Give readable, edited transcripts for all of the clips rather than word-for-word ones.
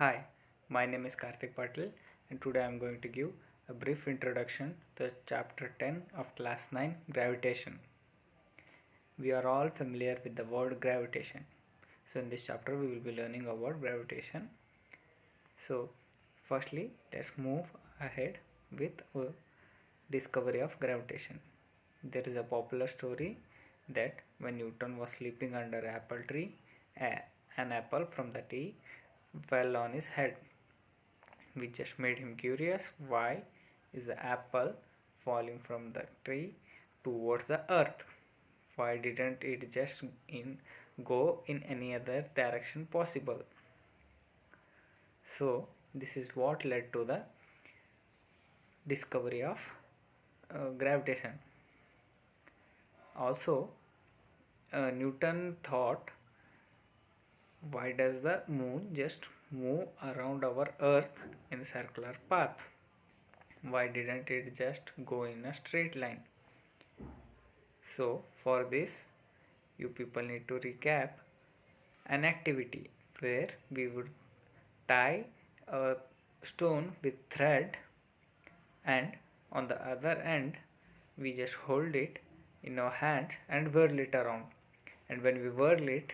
Hi, my name is Karthik Patil and today I am going to give a brief introduction to chapter 10 of class 9 gravitation. We are all familiar with the word gravitation. So in this chapter we will be learning about gravitation. So firstly let's move ahead with a discovery of gravitation. There is a popular story that when Newton was sleeping under an apple tree, an apple from the tree fell on his head, which just made him curious. Why is the apple falling from the tree towards the earth? Why didn't it just go in any other direction possible? So this is what led to the discovery of gravitation. Also, Newton thought, why does the moon just move around our earth in a circular path? Why didn't it just go in a straight line? So for this you people need to recap an activity where we would tie a stone with thread, and on the other end we just hold it in our hands and whirl it around, and when we whirl it,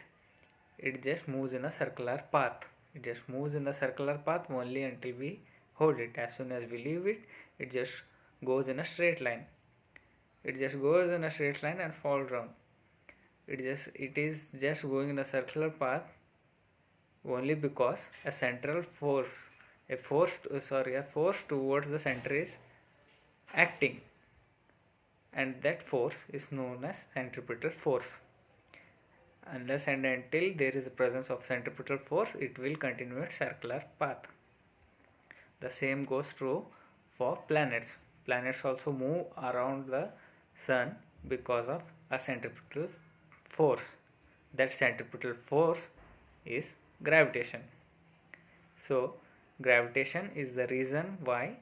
it just moves in a circular path. It just moves in the circular path only until we hold it. As soon as we leave it, it just goes in a straight line. It just goes in a straight line and falls down. It is just going in a circular path only because a central force, a force towards the center is acting, and that force is known as centripetal force. Unless and until there is a presence of centripetal force, it will continue its circular path. The same goes true for planets. Planets also move around the sun because of a centripetal force. That centripetal force is gravitation. So gravitation is the reason why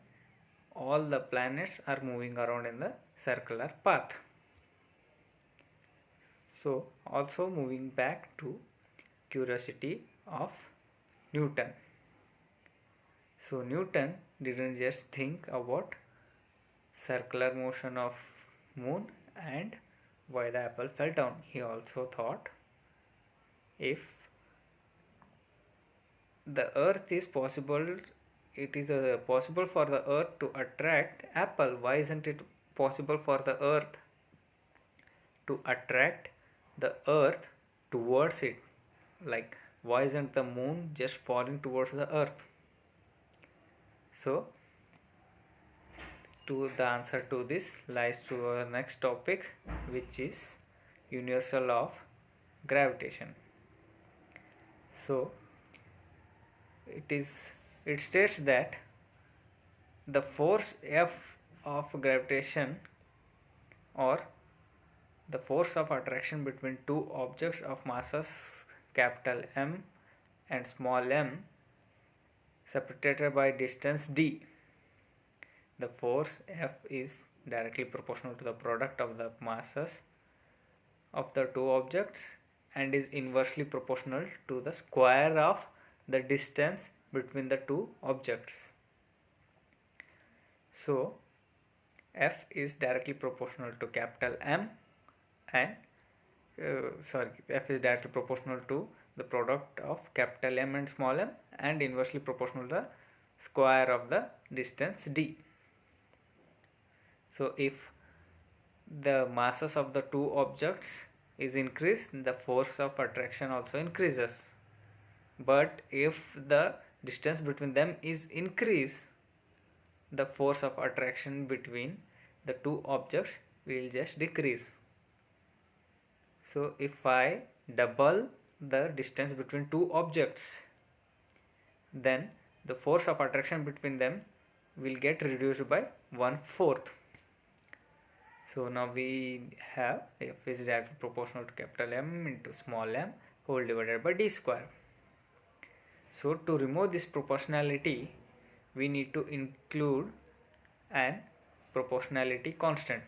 all the planets are moving around in the circular path. So also moving back to curiosity of Newton. So Newton didn't just think about circular motion of moon and why the apple fell down. He also thought, if the earth is possible, it is possible for the earth to attract apple, why isn't it possible for the earth to attract the earth towards it? Like, why isn't the moon just falling towards the earth? So the answer to this lies to our next topic, which is universal law of gravitation. So it states that the force F of gravitation, or the force of attraction between two objects of masses capital M and small m, separated by distance d. The force F is directly proportional to the product of the masses of the two objects and is inversely proportional to the square of the distance between the two objects. So F is directly proportional to capital M and F is directly proportional to the product of capital M and small m, and inversely proportional to the square of the distance d. So if the masses of the two objects is increased, the force of attraction also increases. But if the distance between them is increased, the force of attraction between the two objects will just decrease. So if I double the distance between two objects, then the force of attraction between them will get reduced by 1/4. So now we have F is directly proportional to capital M into small m whole divided by d square. So to remove this proportionality, we need to include an proportionality constant,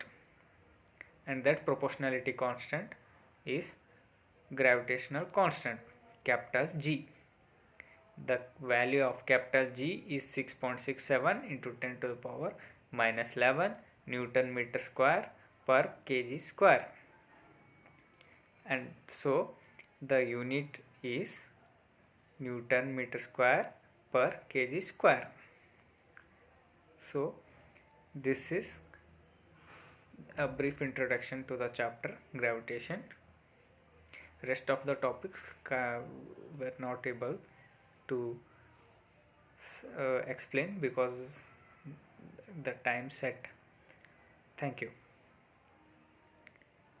and that proportionality constant is gravitational constant, capital G. the value of capital G is 6.67 into 10 to the power minus 11 Newton meter square per kg square, and so the unit is Newton meter square per kg square. So this is a brief introduction to the chapter gravitation. Rest of the topics were not able to explain because the time set. Thank you.